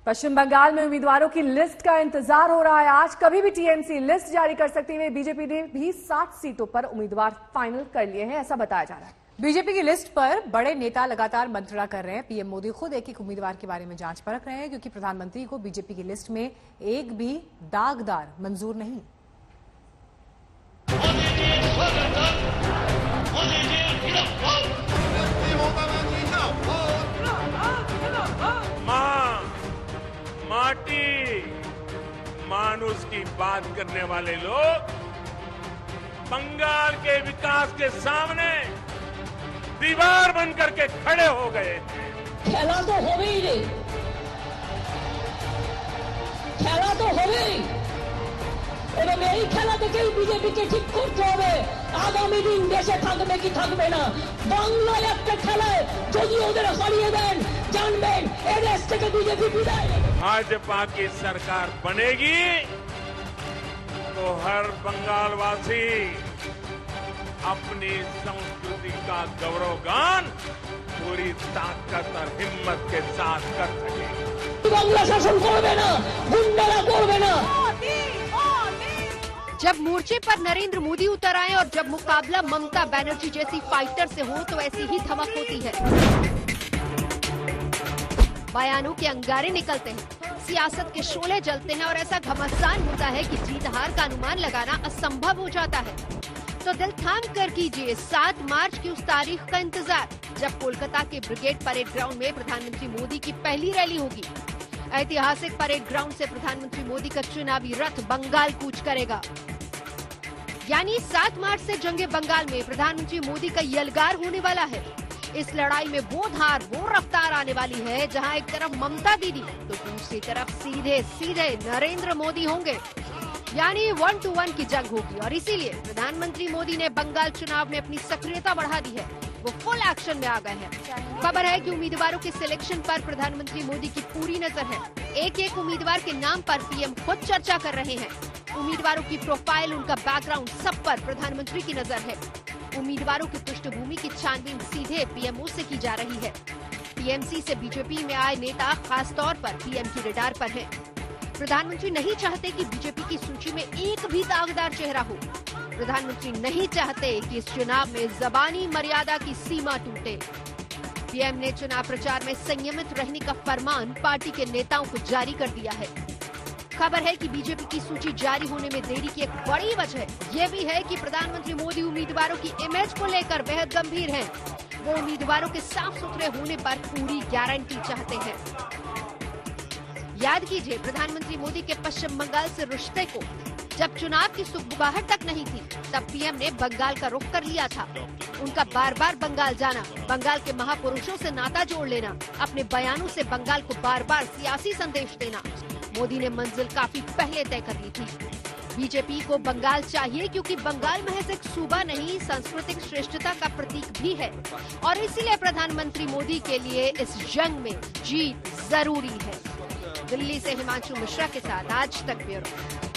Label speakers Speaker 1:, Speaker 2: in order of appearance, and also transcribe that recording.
Speaker 1: पश्चिम बंगाल में उम्मीदवारों की लिस्ट का इंतजार हो रहा है। आज कभी भी टीएमसी लिस्ट जारी कर सकती है। बीजेपी ने भी 60 सीटों पर उम्मीदवार फाइनल कर लिए हैं, ऐसा बताया जा रहा है।
Speaker 2: बीजेपी की लिस्ट पर बड़े नेता लगातार मंत्रणा कर रहे हैं। पीएम मोदी खुद एक एक उम्मीदवार के बारे में जांच परख रहे हैं, क्योंकि प्रधानमंत्री को बीजेपी की लिस्ट में एक भी दागदार मंजूर नहीं।
Speaker 3: माटी मानुष की बात करने वाले लोग बंगाल के विकास के सामने दीवार बनकर के खड़े हो गए।
Speaker 4: खेला तो हो गई रे, खेला तो हो गई। এবং এই খেলা থেকেই বিজেপিকে ঠিক করতে হবে আগামী দিন দেশে থাকবে কি থাকবে না। বাংলায় একটা খেলায় যদি ওদের হারিয়ে দেন জানবেন এই দেশ থেকে বিজেপি বিদায় নেবে।
Speaker 3: भाजपा की सरकार बनेगी तो हर बंगालवासी अपनी संस्कृति का गौरवगान पूरी ताकत और हिम्मत के साथ कर सकेगी।
Speaker 4: बांग्ला शासन करबे ना, गुंडारा करबे ना।
Speaker 5: जब मोर्चे पर नरेंद्र मोदी उतर आए और जब मुकाबला ममता बनर्जी जैसी फाइटर से हो तो ऐसी ही धमक होती है। बयानों के अंगारे निकलते हैं, सियासत के शोले जलते हैं और ऐसा घमासान होता है कि जीत हार का अनुमान लगाना असंभव हो जाता है। तो दिल थाम कर कीजिए 7 मार्च की उस तारीख का इंतजार, जब कोलकाता के ब्रिगेड परेड ग्राउंड में प्रधानमंत्री मोदी की पहली रैली होगी। ऐतिहासिक परेड ग्राउंड से प्रधानमंत्री मोदी का चुनावी रथ बंगाल कूच करेगा। यानी 7 मार्च से जंगे बंगाल में प्रधानमंत्री मोदी का यलगार होने वाला है। इस लड़ाई में वो धार वो रफ्तार आने वाली है, जहां एक तरफ ममता दीदी तो दूसरी तरफ सीधे सीधे नरेंद्र मोदी होंगे। यानी 1 to 1 की जंग होगी और इसीलिए प्रधानमंत्री मोदी ने बंगाल चुनाव में अपनी सक्रियता बढ़ा दी है। वो फुल एक्शन में आ गए हैं। खबर है कि उम्मीदवारों के सिलेक्शन पर प्रधानमंत्री मोदी की पूरी नजर है। एक एक उम्मीदवार के नाम पर पीएम खुद चर्चा कर रहे हैं। उम्मीदवारों की प्रोफाइल, उनका बैकग्राउंड, सब पर प्रधानमंत्री की नजर है। उम्मीदवारों की पृष्ठभूमि की छानबीन सीधे पीएमओ से की जा रही है। टीएमसी से बीजेपी में आए नेता खास तौर पर पीएम की रडार पर हैं। प्रधानमंत्री नहीं चाहते कि बीजेपी की सूची में एक भी दागदार चेहरा हो। प्रधानमंत्री नहीं चाहते कि इस चुनाव में जबानी मर्यादा की सीमा टूटे। पीएम ने चुनाव प्रचार में संयमित रहने का फरमान पार्टी के नेताओं को जारी कर दिया है। खबर है कि बीजेपी की सूची जारी होने में देरी की एक बड़ी वजह ये भी है कि प्रधानमंत्री मोदी उम्मीदवारों की इमेज को लेकर बेहद गंभीर हैं। वो उम्मीदवारों के साफ सुथरे होने पर पूरी गारंटी चाहते हैं। याद कीजिए, प्रधानमंत्री मोदी के पश्चिम बंगाल से रिश्ते को जब चुनाव की सुगबुगाहट तक नहीं थी, तब पीएम ने बंगाल का रुख कर लिया था। उनका बार बार बंगाल जाना, बंगाल के महापुरुषों से नाता जोड़ लेना, अपने बयानों से बंगाल को बार बार सियासी संदेश देना, मोदी ने मंजिल काफी पहले तय कर ली थी। बीजेपी को बंगाल चाहिए क्योंकि बंगाल महज एक सूबा नहीं, सांस्कृतिक श्रेष्ठता का प्रतीक भी है और इसीलिए प्रधानमंत्री मोदी के लिए इस जंग में जीत जरूरी है। दिल्ली से हिमांशु मिश्रा के साथ आज तक ब्यूरो।